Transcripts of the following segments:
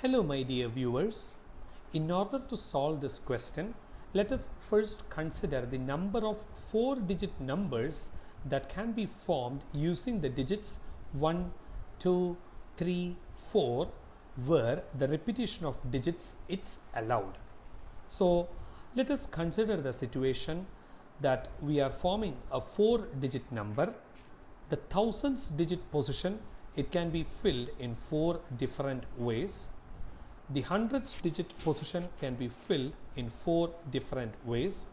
Hello my dear viewers. In order to solve this question, let us first consider the number of 4-digit numbers that can be formed using the digits 1, 2, 3, 4 where the repetition of digits is allowed. So let us consider the situation that we are forming a 4-digit number. The thousands digit position, it can be filled in 4 different ways. The hundreds digit position can be filled in 4 different ways.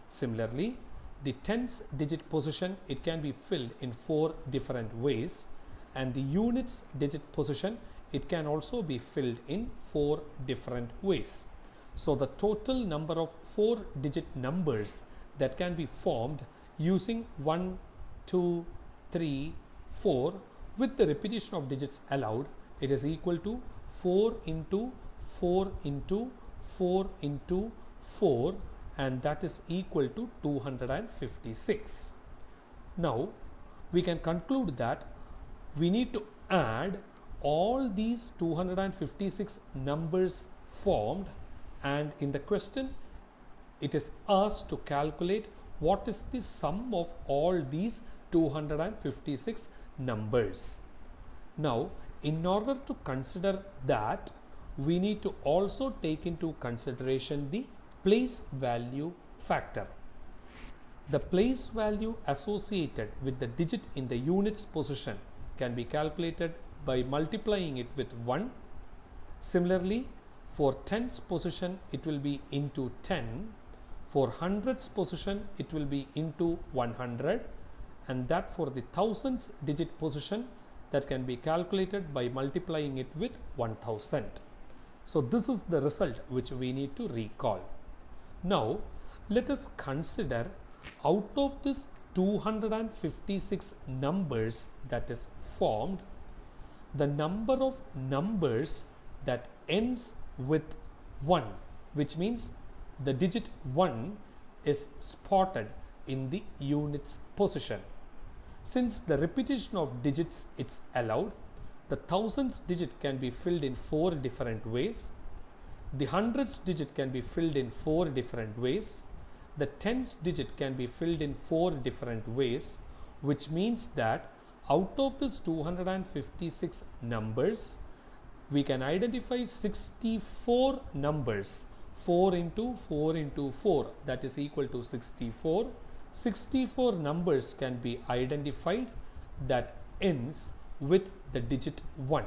Similarly, the tens digit position, it can be filled in 4 different ways, and the units digit position, it can also be filled in 4 different ways. So the total number of 4-digit numbers that can be formed using 1, 2, 3, 4 with the repetition of digits allowed, it is equal to 4 into 4 into 4 into 4, and that is equal to 256. Now we can conclude that we need to add all these 256 numbers formed, and in the question it is asked to calculate what is the sum of all these 256 numbers. Now in order to consider that, we need to also take into consideration the place value factor. The place value associated with the digit in the units position can be calculated by multiplying it with 1. Similarly, for tens position it will be into 10, for hundreds position it will be into 100, and that for the thousands digit position that can be calculated by multiplying it with 1000. So this is the result which we need to recall. Now let us consider, out of this 256 numbers that is formed, the number of numbers that ends with 1, which means the digit 1 is spotted in the units position. Since the repetition of digits is allowed, the thousands digit can be filled in 4 different ways. The hundreds digit can be filled in 4 different ways. The tens digit can be filled in 4 different ways, which means that out of this 256 numbers, we can identify 64 numbers. 4 into 4 into 4, that is equal to 64. 64 numbers can be identified that ends with the digit 1.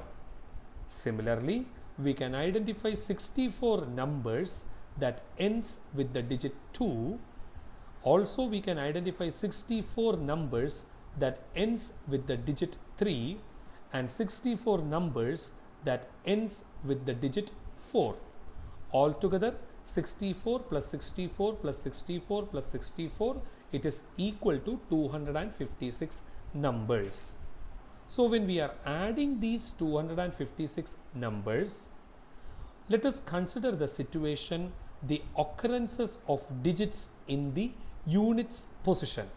Similarly, we can identify 64 numbers that ends with the digit 2. Also, we can identify 64 numbers that ends with the digit 3 and 64 numbers that ends with the digit 4. Altogether, 64 plus 64 plus 64 plus 64, it is equal to 256 numbers. So when we are adding these 256 numbers, let us consider the situation, the occurrences of digits in the units position.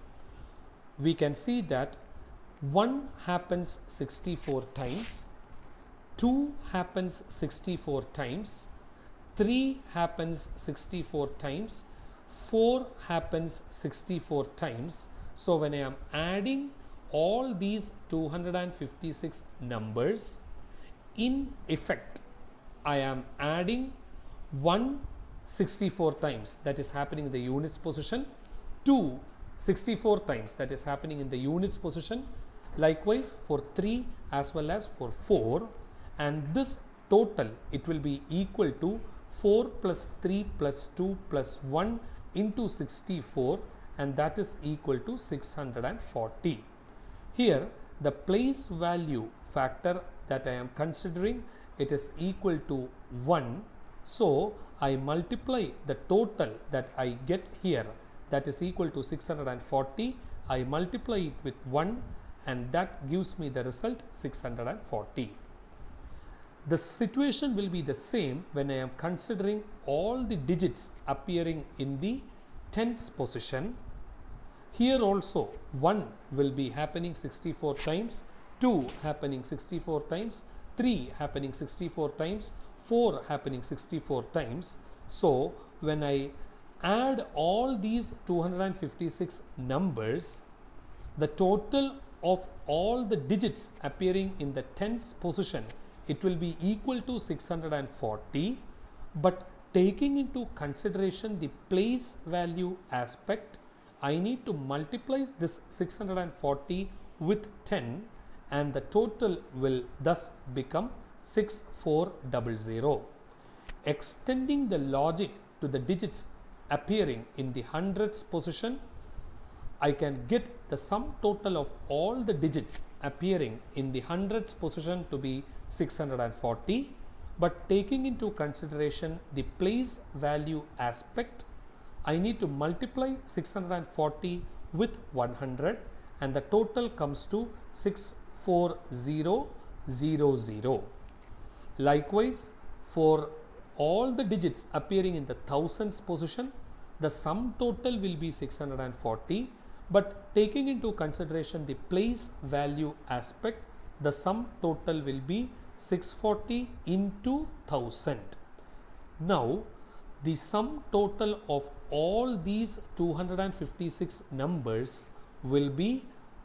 We can see that 1 happens 64 times, 2 happens 64 times, 3 happens 64 times, 4 happens 64 times. So when I am adding all these 256 numbers, in effect I am adding 1 64 times, that is happening in the units position, 2 64 times, that is happening in the units position, likewise for 3 as well as for 4, and this total it will be equal to 4 plus 3 plus 2 plus 1 into 64, and that is equal to 640. Here the place value factor that I am considering, it is equal to 1. So I multiply the total that I get here, that is equal to 640. I multiply it with 1, and that gives me the result 640. The situation will be the same when I am considering all the digits appearing in the tens position. Here also 1 will be happening 64 times, 2 happening 64 times, 3 happening 64 times, 4 happening 64 times. So when I add all these 256 numbers, the total of all the digits appearing in the tens position, it will be equal to 640, but taking into consideration the place value aspect, I need to multiply this 640 with 10, and the total will thus become 6400. Extending the logic to the digits appearing in the hundreds position, I can get the sum total of all the digits appearing in the hundreds position to be 640, but taking into consideration the place value aspect, I need to multiply 640 with 100, and the total comes to 64000. Likewise, for all the digits appearing in the thousands position, the sum total will be 640, but taking into consideration the place value aspect, the sum total will be 640 into 1000. Now, the sum total of all these 256 numbers will be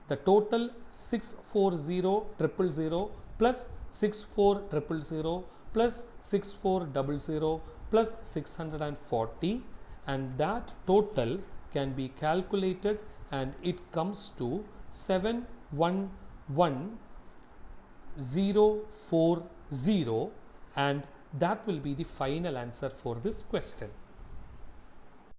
the total 640,000 plus 64,000 plus 6400 plus 640, and that total can be calculated, and it comes to 711,040, and that will be the final answer for this question.